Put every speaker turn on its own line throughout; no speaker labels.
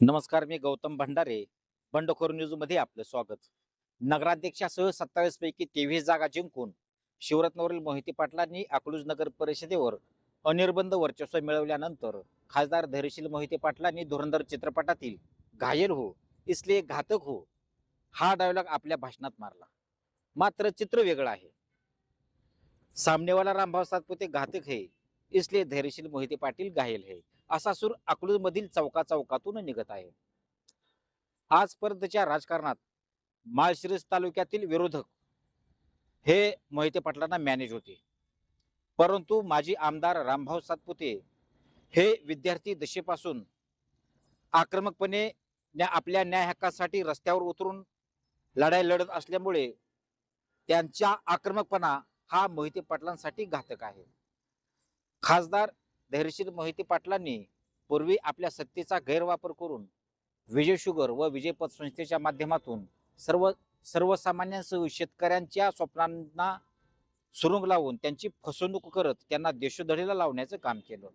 नमस्कार, मी गौतम भंडारे. बंडखोर न्यूजमध्ये आपलं स्वागत. नगराध्यक्षासह 27 पैकी 23 जागा जिंकून शिवरत्नवरील मोहिते पाटलांनी अकलूज नगर परिषदेवर अनिर्बंध वर्चस्व मिळवल्यानंतर खासदार धैर्यशील मोहिते पाटलांनी धुरंधर चित्रपटातील घायल हो इसलिए घातक हो हा डायलॉग आपल्या भाषणात मारला. मात्र चित्र वेगळं आहे. सामनेवाला रामभाऊ सातपुते घातक है इसलिए धैर्यशील मोहिते पाटील घायल है असा सूर अकलूज मधील चौका चौकातून निघत आहे. आजपर्यंतच्या राजकारणात माळशिरस तालुक्यातील विरोधक हे मोहिते पाटलांना मॅनेज होते, परंतु माजी आमदार रामभाऊ सातपुते हे विद्यार्थी दशेपासून आक्रमकपणे आपल्या न्याय हक्कासाठी रस्त्यावर उतरून लढाई लढत असल्यामुळे त्यांचा आक्रमकपणा हा मोहिते पाटलांसाठी घातक आहे. खासदार धैर्यशील मोहिते पाटलांनी पूर्वी आपल्या सत्तेचा गैरवापर करून विजय शुगर व विजय पतसंस्थेच्या माध्यमातून सर्वसामान्यांसह शेतकऱ्यांच्या स्वप्नांना सुरुंग लावून त्यांची फसवणूक करत त्यांना देशोधडीला लावण्याचं काम केलं.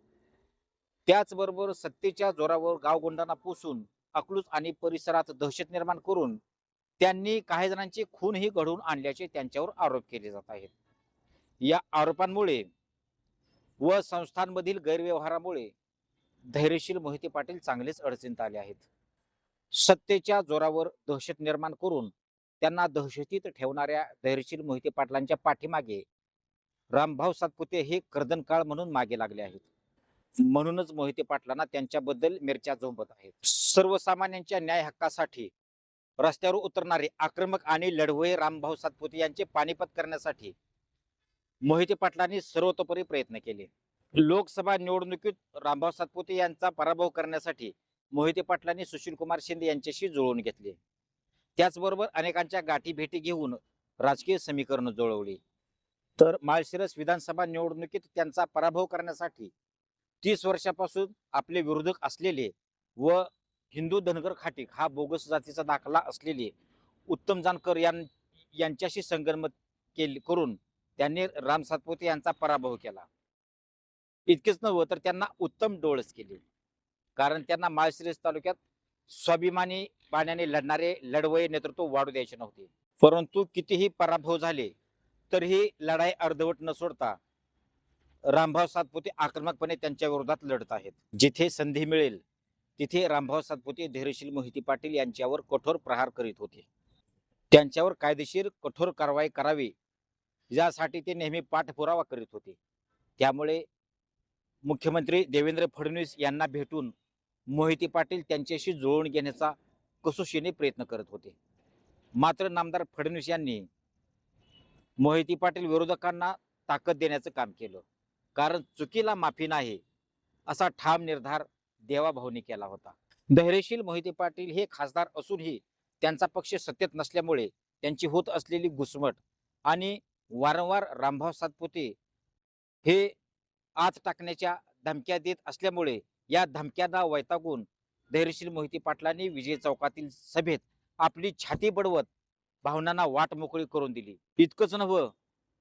त्याचबरोबर सत्तेच्या जोरावर गावगुंडांना पोसून अकलूज आणि परिसरात दहशत निर्माण करून त्यांनी काही जणांचे खूनही घडवून आणल्याचे त्यांच्यावर आरोप केले जात आहेत. या आरोपांमुळे व संस्थांमधील गैरव्यवहारामुळे धैर्यशील मोहिते पाटील चांगलेच अडचणीत आले आहेत. सत्तेच्या जोरावर दहशत निर्माण करून त्यांना दहशतीत ठेवणाऱ्या धैर्यशील मोहिते पाटलांच्या पाठीमागे रामभाऊ सातपुते हे कर्दनकाळ म्हणून मागे लागले आहेत. म्हणूनच मोहिते पाटलांना त्यांच्याबद्दल मिरच्या झोंबत आहेत. सर्वसामान्यांच्या न्याय हक्कासाठी रस्त्यावर उतरणारे आक्रमक आणि लढवये रामभाऊ सातपुते यांचे पानिपत करण्यासाठी मोहिते पाटलांनी सर्वतोपरी प्रयत्न केले. लोकसभा निवडणुकीत रामभाऊ सातपुते यांचा पराभव करण्यासाठी मोहिते पाटलांनी सुशीलकुमार शिंदे यांच्याशी जुळवून घेतले. त्याचबरोबर अनेकांच्या गाठी भेटी घेऊन राजकीय समीकरण जुळवली. तर माळशिरस विधानसभा निवडणुकीत त्यांचा पराभव करण्यासाठी 30 वर्षापासून आपले विरोधक असलेले व हिंदू धनगर खाटीक हा बोगस जातीचा दाखला असलेले उत्तम जानकर यांच्याशी संगनमत करून त्यांनी राम सातपुते यांचा पराभव केला. इतकेच नव्हे तर त्यांना उत्तम डोळस केले, कारण त्यांना माळशिरस तालुक्यात स्वाभिमानी बाण्याने लढणारे लढवये नेतृत्व वाढू द्यायचे नव्हते. परंतु कितीही पराभव झाले तरीही लढाई अर्धवट न सोडता रामभाऊ सातपुते आक्रमकपणे त्यांच्या विरोधात लढत आहेत. जिथे संधी मिळेल तिथे रामभाऊ सातपुते धैर्यशील मोहिते पाटील यांच्यावर कठोर प्रहार करीत होते. त्यांच्यावर कायदेशीर कठोर कारवाई करावी यासाठी ते नेहमी पाठपुरावा करीत होते. त्यामुळे मुख्यमंत्री देवेंद्र फडणवीस यांना भेटून मोहिते पाटील त्यांच्याशी जुळवून घेण्याचा कसोशीने प्रयत्न करत होते. मात्र नामदार फडणवीस यांनी मोहिते पाटील विरोधकांना ताकद देण्याचं काम केलं, कारण चुकीला माफी नाही असा ठाम निर्धार देवाभाऊनी केला होता. धैर्यशील मोहिते पाटील हे खासदार असूनही त्यांचा पक्ष सत्तेत नसल्यामुळे त्यांची होत असलेली घुसमट आणि वारंवार रामभाऊ सातपुते हे आत टाकण्याच्या धमक्या देत असल्यामुळे या धमक्यांना वैतागून धैर्यशील मोहिते पाटलांनी विजय चौकातील सभेत आपली छाती बडवत भावनांना वाट मोकळी करून दिली. इतकंच नव्हे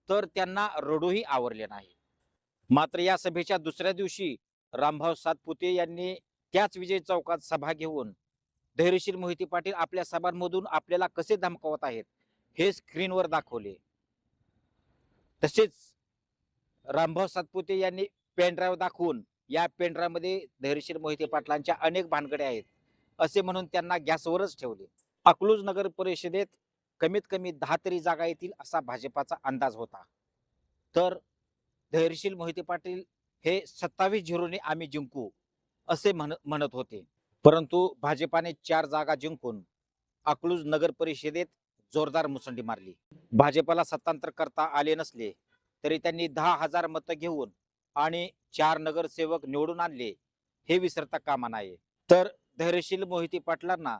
तर त्यांना रडूही आवरले नाही. मात्र या सभेच्या दुसऱ्या दिवशी रामभाऊ सातपुते यांनी त्याच विजय चौकात सभा घेऊन धैर्यशील मोहिते पाटील आपल्या सभांमधून आपल्याला कसे धमकावत आहेत हे स्क्रीनवर दाखवले. तसेच रामभाऊ सातपुते यांनी पेन ड्राईव्ह दाखवून या पेन ड्राईव्ह मध्ये धैर्यशील मोहिते पाटलांच्या अनेक भानगडे आहेत असे म्हणून त्यांना गॅसवरच ठेवले. अकलूज नगर परिषदेत कमीत कमी 10 तरी जागा येतील असा भाजपाचा अंदाज होता. तर धैर्यशील मोहिते पाटील हे 27-0 आम्ही जिंकू असे म्हणत होते. परंतु भाजपाने 4 जागा जिंकून अकलूज नगर परिषदेत जोरदार मुसंडी मारली. भाजपाला सत्तांतर करता आले नसले तरी त्यांनी 10,000 मतं घेऊन आणि 4 नगरसेवक निवडून आणले हे विसरता कामा नये. तर धैर्यशील मोहिते पाटलांना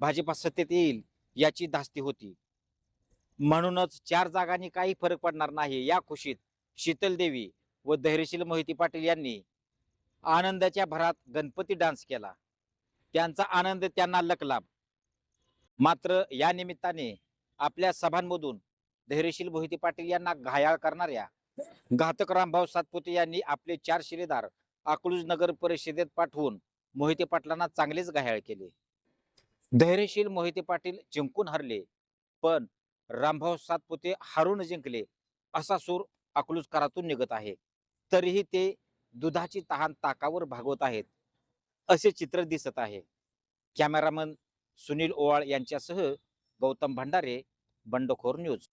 भाजपा सत्तेत येईल याची धास्ती होती. म्हणूनच 4 जागांनी काही फरक पडणार नाही या खुशीत शीतल देवी व धैर्यशील मोहिते पाटील यांनी आनंदाच्या भरात गणपती डान्स केला. त्यांचा आनंद त्यांना लकला. मात्र या निमित्ताने आपल्या सभांमधून धैर्यशील मोहिते पाटील यांना घायाळ करणाऱ्या घातक रामभाऊ सातपुते यांनी आपले 4 शिलेदार अकलूज नगर परिषदेत पाठवून मोहिते पाटलांना चांगलेच घायाळ केले. धैर्यशील मोहिते पाटील जिंकून हरले, पण रामभाऊ सातपुते हारून जिंकले असा सूर अकलूजकरातून निघत आहे. तरीही ते दुधाची तहान ताकावर भागवत आहेत असे चित्र दिसत आहे. कॅमेरामन सुनील ओवाळ यांच्यासह गौतम भंडारे, बंडखोर न्यूज.